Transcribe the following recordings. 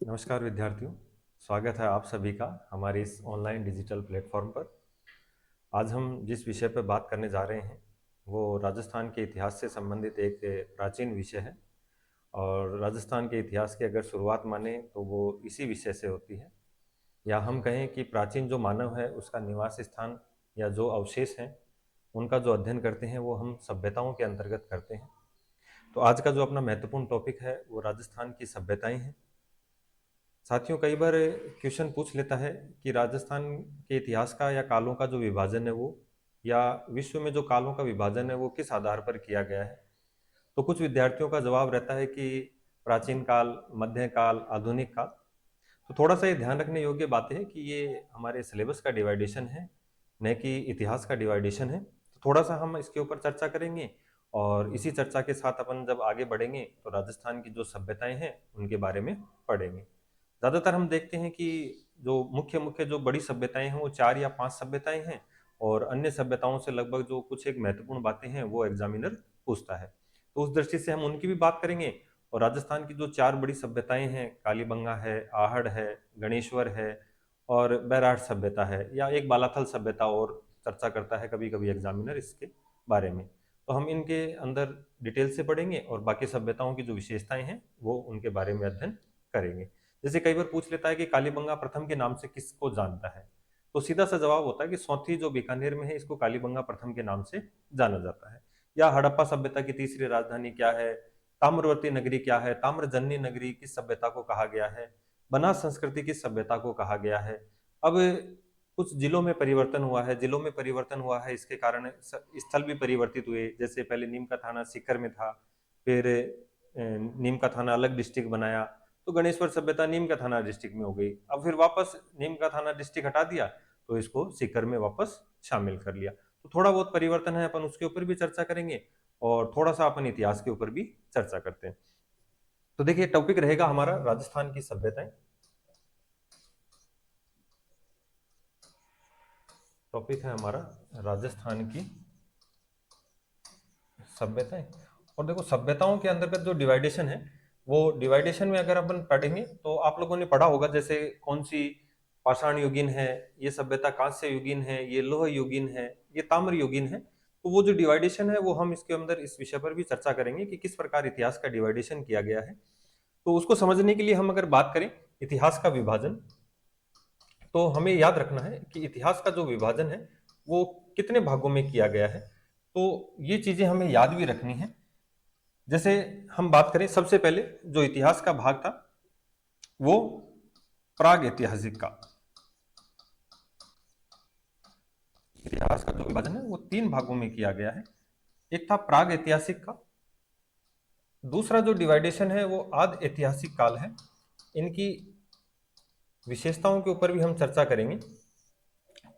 नमस्कार विद्यार्थियों, स्वागत है आप सभी का हमारे इस ऑनलाइन डिजिटल प्लेटफॉर्म पर। आज हम जिस विषय पर बात करने जा रहे हैं वो राजस्थान के इतिहास से संबंधित एक प्राचीन विषय है। और राजस्थान के इतिहास की अगर शुरुआत माने तो वो इसी विषय से होती है, या हम कहें कि प्राचीन जो मानव है उसका निवास स्थान या जो अवशेष हैं उनका जो अध्ययन करते हैं वो हम सभ्यताओं के अंतर्गत करते हैं। तो आज का जो अपना महत्वपूर्ण टॉपिक है वो राजस्थान की सभ्यताएं हैं। साथियों, कई बार क्वेश्चन पूछ लेता है कि राजस्थान के इतिहास का या कालों का जो विभाजन है वो, या विश्व में जो कालों का विभाजन है वो किस आधार पर किया गया है। तो कुछ विद्यार्थियों का जवाब रहता है कि प्राचीन काल, मध्यकाल, आधुनिक काल। तो थोड़ा सा ये ध्यान रखने योग्य बात है कि ये हमारे सिलेबस का डिवाइडेशन है, न कि इतिहास का डिवाइडेशन है। तो थोड़ा सा हम इसके ऊपर चर्चा करेंगे, और इसी चर्चा के साथ अपन जब आगे बढ़ेंगे तो राजस्थान की जो सभ्यताएं हैं उनके बारे में पढ़ेंगे। ज़्यादातर हम देखते हैं कि जो मुख्य मुख्य जो बड़ी सभ्यताएं हैं वो 4 या 5 सभ्यताएं हैं, और अन्य सभ्यताओं से लगभग जो कुछ एक महत्वपूर्ण बातें हैं वो एग्जामिनर पूछता है। तो उस दृष्टि से हम उनकी भी बात करेंगे। और राजस्थान की जो 4 बड़ी सभ्यताएं हैं, कालीबंगा है, आहड़ है, गणेश्वर है और बैराठ सभ्यता है, या एक बालाथल सभ्यता और चर्चा करता है कभी कभी एग्जामिनर इसके बारे में। तो हम इनके अंदर डिटेल से पढ़ेंगे और बाकी सभ्यताओं की जो विशेषताएं हैं वो उनके बारे में अध्ययन करेंगे। जैसे कई बार पूछ लेता है कि कालीबंगा प्रथम के नाम से किसको जानता है, तो सीधा सा जवाब होता है कि सौंथी जो बीकानेर में है इसको कालीबंगा प्रथम के नाम से जाना जाता है। या हड़प्पा सभ्यता की तीसरी राजधानी क्या है, ताम्रवर्ती नगरी क्या है, ताम्रजन्नी नगरी किस सभ्यता को कहा गया है, बनास संस्कृति किस सभ्यता को कहा गया है। अब कुछ जिलों में परिवर्तन हुआ है, जिलों में परिवर्तन हुआ है इसके कारण स्थल भी परिवर्तित हुए। जैसे पहले नीम का थाना सीकर में था, फिर नीम का थाना अलग डिस्ट्रिक्ट बनाया, तो गणेश्वर सभ्यता नीम का थाना डिस्ट्रिक्ट में हो गई। अब फिर वापस नीम का थाना डिस्ट्रिक्ट हटा दिया तो इसको सीकर में वापस शामिल कर लिया। तो थोड़ा बहुत परिवर्तन है, अपन उसके ऊपर भी चर्चा करेंगे और थोड़ा सा अपन इतिहास के ऊपर भी चर्चा करते हैं। तो देखिए, टॉपिक रहेगा हमारा राजस्थान की सभ्यताएं। टॉपिक है हमारा राजस्थान की सभ्यताएं। और देखो, सभ्यताओं के अंतर्गत जो डिवाइडेशन है वो डिवाइडेशन में अगर अपन पढ़ेंगे तो आप लोगों ने पढ़ा होगा, जैसे कौन सी पाषाण युगीन है, ये सभ्यता कांस्य युगीन है, ये लोह युगीन है, ये ताम्र युगीन है। तो वो जो डिवाइडेशन है वो हम इसके अंदर इस विषय पर भी चर्चा करेंगे कि किस प्रकार इतिहास का डिवाइडेशन किया गया है। तो उसको समझने के लिए हम अगर बात करें इतिहास का विभाजन, तो हमें याद रखना है कि इतिहास का जो विभाजन है वो कितने भागों में किया गया है। तो ये चीजें हमें याद भी रखनी है। जैसे हम बात करें, सबसे पहले जो इतिहास का भाग था वो प्राग ऐतिहासिक का। इतिहास का जो विभाजन है वो 3 भागों में किया गया है। एक था प्राग ऐतिहासिक का, दूसरा जो डिवाइडेशन है वो आद ऐतिहासिक काल है। इनकी विशेषताओं के ऊपर भी हम चर्चा करेंगे।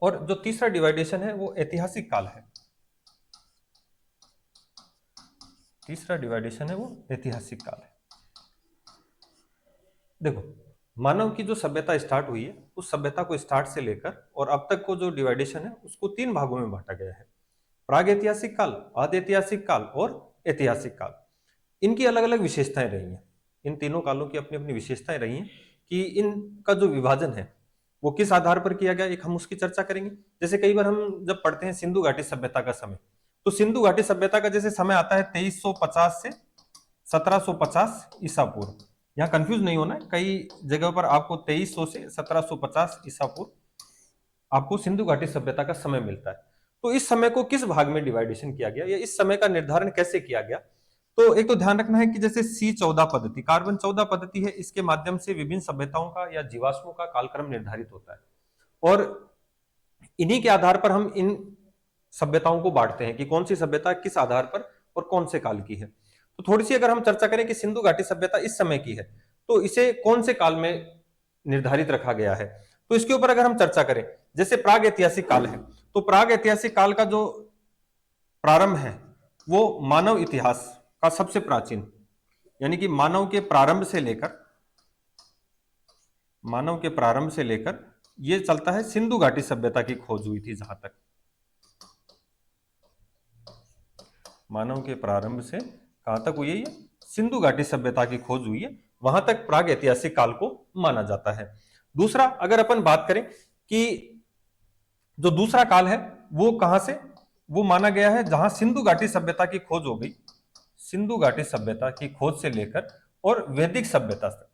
और जो तीसरा डिवाइडेशन है वो ऐतिहासिक काल है। तीसरा डिवाइडेशन है वो ऐतिहासिक काल है। देखो, मानव की जो सभ्यता स्टार्ट हुई है उस सभ्यता को स्टार्ट से लेकर और अब तक को जो डिवाइडेशन है उसको 3 भागों में बांटा गया है। प्राग ऐतिहासिक काल, आद ऐतिहासिक काल और ऐतिहासिक काल। इनकी अलग अलग विशेषताएं रही हैं। इन तीनों कालों की अपनी अपनी विशेषताएं रही हैं कि इनका जो विभाजन है वो किस आधार पर किया गया, एक हम उसकी चर्चा करेंगे। जैसे कई बार हम जब पढ़ते हैं सिंधु घाटी सभ्यता का समय, तो सिंधु घाटी सभ्यता का जैसे समय आता है 2350 से 1750 ईसा पूर्व। यहाँ कंफ्यूज नहीं होना है, कई जगह पर आपको 2300 से 1750 ईसा पूर्व आपको सिंधु घाटी सभ्यता का समय मिलता है। तो इस समय को किस भाग में डिवाइडेशन किया गया या इस समय का निर्धारण कैसे किया गया। तो एक तो ध्यान रखना है कि जैसे C14 पद्धति, कार्बन 14 पद्धति है, इसके माध्यम से विभिन्न सभ्यताओं का या जीवाश्मों का कालक्रम निर्धारित होता है, और इन्हीं के आधार पर हम इन सभ्यताओं को बांटते हैं कि कौन सी सभ्यता किस आधार पर और कौन से काल की है। तो थोड़ी सी अगर हम चर्चा करें कि सिंधु घाटी सभ्यता इस समय की है तो इसे कौन से काल में निर्धारित रखा गया है। तो इसके ऊपर अगर हम चर्चा करें, जैसे प्राग ऐतिहासिक काल है, तो प्राग ऐतिहासिक काल का जो प्रारंभ है वो मानव इतिहास का सबसे प्राचीन, यानी कि मानव के प्रारंभ से लेकर ये चलता है। सिंधु घाटी सभ्यता की खोज हुई थी, जहां तक मानव के प्रारंभ से कहां तक हुई है, ये सिंधु घाटी सभ्यता की खोज हुई है। वहां तक प्राग ऐतिहासिक काल को माना जाता है। दूसरा अगर अपन बात करें कि जो दूसरा काल है वो कहां से, वो माना गया है जहां सिंधु घाटी सभ्यता की खोज हो गई, सिंधु घाटी सभ्यता की खोज से लेकर और वैदिक सभ्यता तक,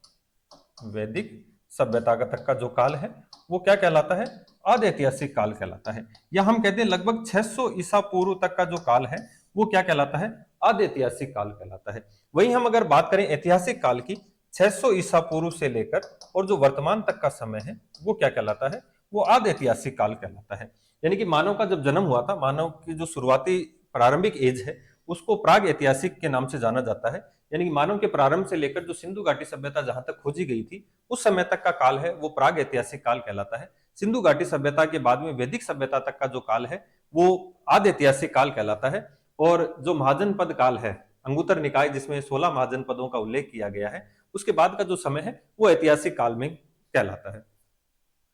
वैदिक सभ्यता का तक का जो काल है वो क्या कहलाता है, आदि ऐतिहासिक काल कहलाता है। या हम कहते हैं लगभग 600 ईसा पूर्व तक का जो काल है वो क्या कहलाता है, आदि ऐतिहासिक काल कहलाता है। वहीं हम अगर बात करें ऐतिहासिक काल की, 600 ईसा पूर्व से लेकर और जो वर्तमान तक का समय है वो क्या कहलाता है, वो आदि ऐतिहासिक काल कहलाता है। यानी कि मानव का जब जन्म हुआ था, मानव की जो शुरुआती प्रारंभिक एज है उसको प्राग ऐतिहासिक के नाम से जाना जाता है। यानी कि मानव के प्रारंभ से लेकर जो सिंधु घाटी सभ्यता जहां तक खोजी गई थी उस समय तक का काल है वो प्राग ऐतिहासिक काल कहलाता है। सिंधु घाटी सभ्यता के बाद में वैदिक सभ्यता तक का जो काल है वो आदि ऐतिहासिक काल कहलाता है। और जो महाजनपद काल है, अंगुत्तर निकाय जिसमें 16 महाजनपदों का उल्लेख किया गया है, उसके बाद का जो समय है वो ऐतिहासिक काल में कहलाता है।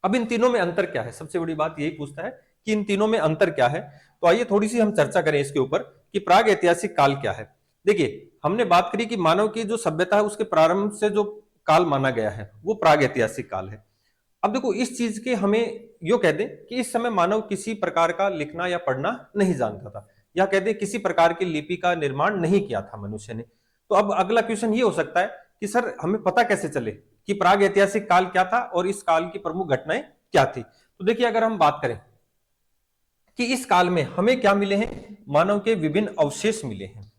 अब इन तीनों में अंतर क्या है, सबसे बड़ी बात यही पूछता है कि इन तीनों में अंतर क्या है। तो आइए थोड़ी सी हम चर्चा करें इसके ऊपर कि प्राग ऐतिहासिक काल क्या है। देखिए हमने बात करी कि मानव की जो सभ्यता है उसके प्रारंभ से जो काल माना गया है वो प्राग ऐतिहासिक काल है। अब देखो इस चीज के हमें यो कह दें कि इस समय मानव किसी प्रकार का लिखना या पढ़ना नहीं जानता था, या कह दें किसी प्रकार की लिपि का निर्माण नहीं किया था मनुष्य ने। तो अब अगला क्वेश्चन ये हो सकता है कि सर हमें पता कैसे चले कि प्राग ऐतिहासिक काल क्या था और इस काल की प्रमुख घटनाएं क्या थी। तो देखिए अगर हम बात करें कि इस काल में हमें क्या मिले हैं, मानव के विभिन्न अवशेष मिले हैं,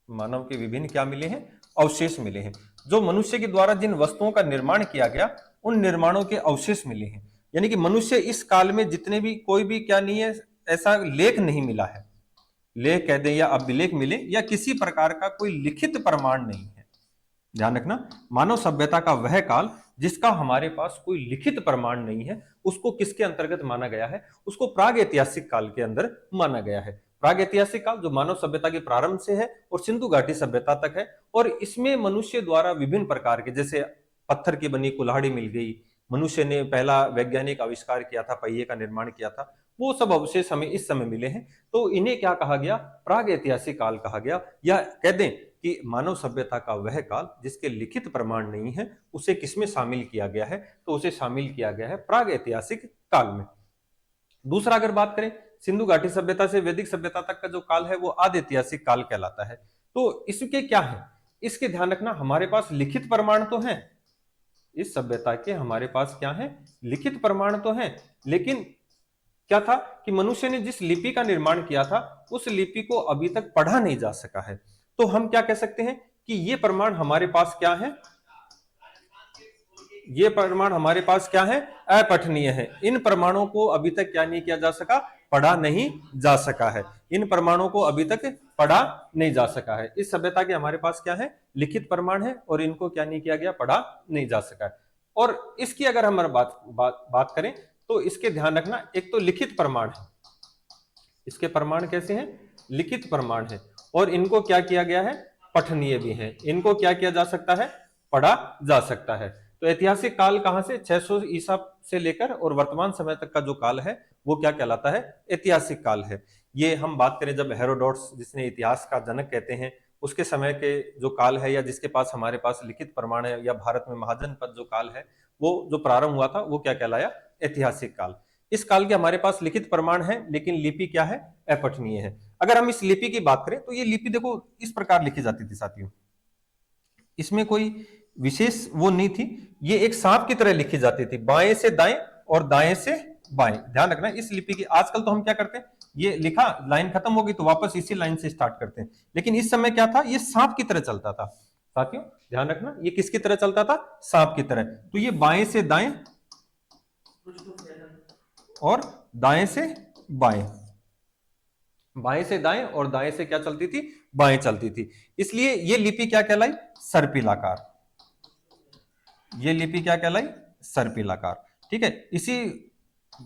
मानव के विभिन्न क्या मिले हैं, अवशेष मिले हैं। जो मनुष्य के द्वारा जिन वस्तुओं का निर्माण किया गया उन निर्माणों के अवशेष मिले हैं। यानी कि मनुष्य इस काल में जितने भी कोई भी क्या नहीं है, ऐसा लेख नहीं मिला है, लेख कह दें या अभिलेख मिले या किसी प्रकार का कोई लिखित प्रमाण नहीं है। ध्यान रखना, मानव सभ्यता का वह काल जिसका हमारे पास कोई लिखित प्रमाण नहीं है उसको किसके अंतर्गत माना गया है, उसको प्राग ऐतिहासिक काल के अंदर माना गया है। प्राग ऐतिहासिक काल जो मानव सभ्यता के प्रारंभ से है और सिंधु घाटी सभ्यता तक है, और इसमें मनुष्य द्वारा विभिन्न प्रकार के, जैसे पत्थर की बनी कुल्हाड़ी मिल गई, मनुष्य ने पहला वैज्ञानिक आविष्कार किया था, पहिए का निर्माण किया था, वो सब अवशेष हमें इस समय मिले हैं। तो इन्हें क्या कहा गया, प्राग ऐतिहासिक काल कहा गया। या कह दें कि मानव सभ्यता का वह काल जिसके लिखित प्रमाण नहीं है उसे किसमें शामिल किया गया है, तो उसे शामिल किया गया है प्राग ऐतिहासिक काल में। दूसरा अगर बात करें, सिंधु घाटी सभ्यता से वैदिक सभ्यता तक का जो काल है वो आदि ऐतिहासिक काल कहलाता है। तो इसके क्या है, इसके ध्यान रखना, हमारे पास लिखित प्रमाण तो है, इस सभ्यता के हमारे पास क्या है, लिखित प्रमाण तो है, लेकिन क्या था कि मनुष्य ने जिस लिपि का निर्माण किया था उस लिपि को अभी तक पढ़ा नहीं जा सका है। तो हम क्या कह सकते हैं कि ये प्रमाण हमारे पास क्या है, ये प्रमाण हमारे पास क्या है, अपठनीय है। इन प्रमाणों को अभी तक क्या नहीं किया जा सका, पढ़ा नहीं जा सका है। इन प्रमाणों को अभी तक पढ़ा नहीं जा सका है। इस सभ्यता के हमारे पास क्या है, लिखित प्रमाण है, और इनको क्या नहीं किया गया, पढ़ा नहीं जा सका है। और इसकी अगर हम बात करें तो इसके ध्यान रखना, एक तो लिखित प्रमाण है, इसके प्रमाण कैसे हैं, लिखित प्रमाण है, और इनको क्या किया गया है, पठनीय भी है, इनको क्या किया जा सकता है, पढ़ा जा सकता है। तो ऐतिहासिक काल कहां से, 600 ईसा से लेकर और वर्तमान समय तक का जो काल है वो क्या कहलाता है, ऐतिहासिक काल है। ये हम बात करें जब हेरोडोटस, जिसने इतिहास का जनक कहते हैं, उसके समय के जो काल है, या जिसके पास हमारे पास लिखित प्रमाण है, या भारत में महाजनपद जो काल है वो जो प्रारंभ हुआ था वो क्या कहलाया, ऐतिहासिक काल। इस काल के हमारे पास लिखित प्रमाण है लेकिन लिपि क्या है, अपठनीय है। अगर हम इस लिपि की बात करें तो ये लिपि देखो इस प्रकार लिखी जाती थी साथियों, इसमें कोई विशेष वो नहीं थी, ये एक सांप की तरह लिखी जाती थी, बाएं से दाएं और दाएं से बाएं। ध्यान रखना इस लिपि की, आजकल तो हम क्या करते हैं, ये लिखा, लाइन खत्म हो गई तो वापस इसी लाइन से स्टार्ट करते हैं, लेकिन इस समय क्या था, ये सांप की तरह चलता था। साथियों ध्यान रखना, ये किसकी तरह चलता था, सांप की तरह। तो ये बाएं से दाएं और दाएं से बाएं, बाएं से दाएं और दाएं से क्या चलती थी, बाएं चलती थी। इसलिए ये लिपि क्या कहलाई, सर्पिलाकार। ये लिपि क्या कहलाई, सर्पिलाकार। ठीक है, इसी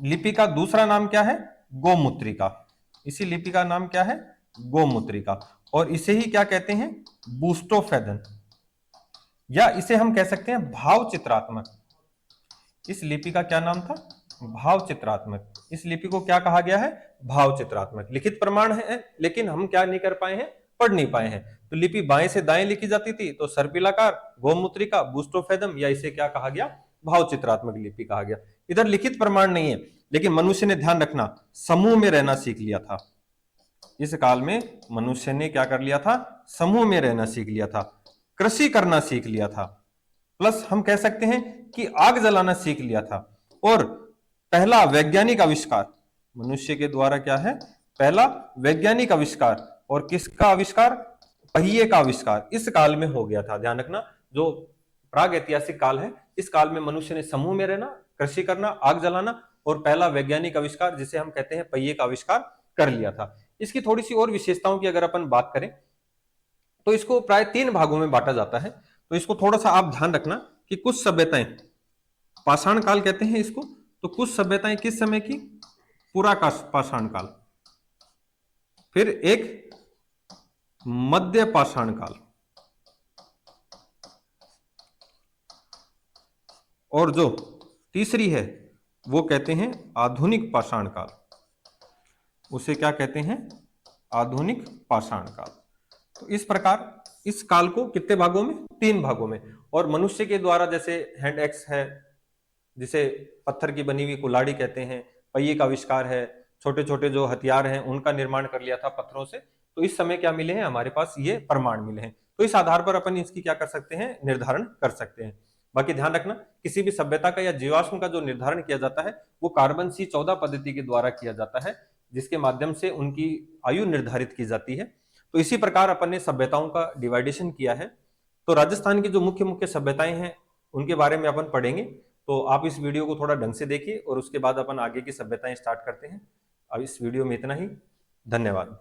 लिपि का दूसरा नाम क्या है, गोमुद्रिका। इसी लिपि का नाम क्या है, गोमुद्रिका, और इसे ही क्या कहते हैं, बूस्टोफेदन, या इसे हम कह सकते हैं भाव चित्रात्मक। इस लिपि का क्या नाम था, भाव चित्रात्मक। इस लिपि को क्या कहा गया है, भाव चित्रात्मक। लिखित प्रमाण है लेकिन हम क्या नहीं कर पाए हैं, पढ़ नहीं पाए हैं। तो लिपि बाएं से दाएं लिखी जाती थी, तो सर्पिलाकार, गोमुद्रिका, बूस्टोफेदम, या इसे क्या कहा गया, भाव चित्रात्मक लिपि कहा गया। इधर लिखित प्रमाण नहीं है, लेकिन मनुष्य ने, ध्यान रखना, समूह में रहना सीख लिया था। इस काल में मनुष्य ने क्या कर लिया था, समूह में रहना सीख लिया था, कृषि करना सीख लिया था, प्लस हम कह सकते हैं कि आग जलाना सीख लिया था। और पहला वैज्ञानिक आविष्कार मनुष्य के द्वारा क्या है, पहला वैज्ञानिक आविष्कार, और किसका आविष्कार, पहिए का आविष्कार इस काल में हो गया था। ध्यान रखना, जो प्राग ऐतिहासिक काल है, इस काल में मनुष्य ने समूह में रहना, कृषि करना, आग जलाना और पहला वैज्ञानिक आविष्कार जिसे हम कहते हैं पहिए का आविष्कार कर लिया था। इसकी थोड़ी सी और विशेषताओं की अगर अपन बात करें तो इसको प्राय 3 भागों में बांटा जाता है। तो इसको थोड़ा सा आप ध्यान रखना कि कुछ सभ्यताएं, पाषाण काल कहते हैं इसको, तो कुछ सभ्यताएं किस समय की, पूरा का पाषाण काल, फिर एक मध्य पाषाण काल, और जो तीसरी है वो कहते हैं आधुनिक पाषाण काल। उसे क्या कहते हैं, आधुनिक पाषाण काल। तो इस प्रकार इस काल को कितने भागों में, 3 भागों में। और मनुष्य के द्वारा जैसे हैंड एक्स है, जिसे पत्थर की बनी हुई कुल्हाड़ी कहते हैं, पहिए का आविष्कार है, छोटे छोटे जो हथियार हैं उनका निर्माण कर लिया था पत्थरों से। तो इस समय क्या मिले हैं, हमारे पास ये प्रमाण मिले हैं। तो इस आधार पर अपन इसकी क्या कर सकते हैं, निर्धारण कर सकते हैं। बाकी ध्यान रखना, किसी भी सभ्यता का या जीवाश्म का जो निर्धारण किया जाता है वो कार्बन C14 पद्धति के द्वारा किया जाता है, जिसके माध्यम से उनकी आयु निर्धारित की जाती है। तो इसी प्रकार अपन ने सभ्यताओं का डिवाइडेशन किया है। तो राजस्थान की जो मुख्य मुख्य सभ्यताएं हैं उनके बारे में अपन पढ़ेंगे। तो आप इस वीडियो को थोड़ा ढंग से देखिए और उसके बाद अपन आगे की सभ्यताएं स्टार्ट करते हैं। अब इस वीडियो में इतना ही। धन्यवाद।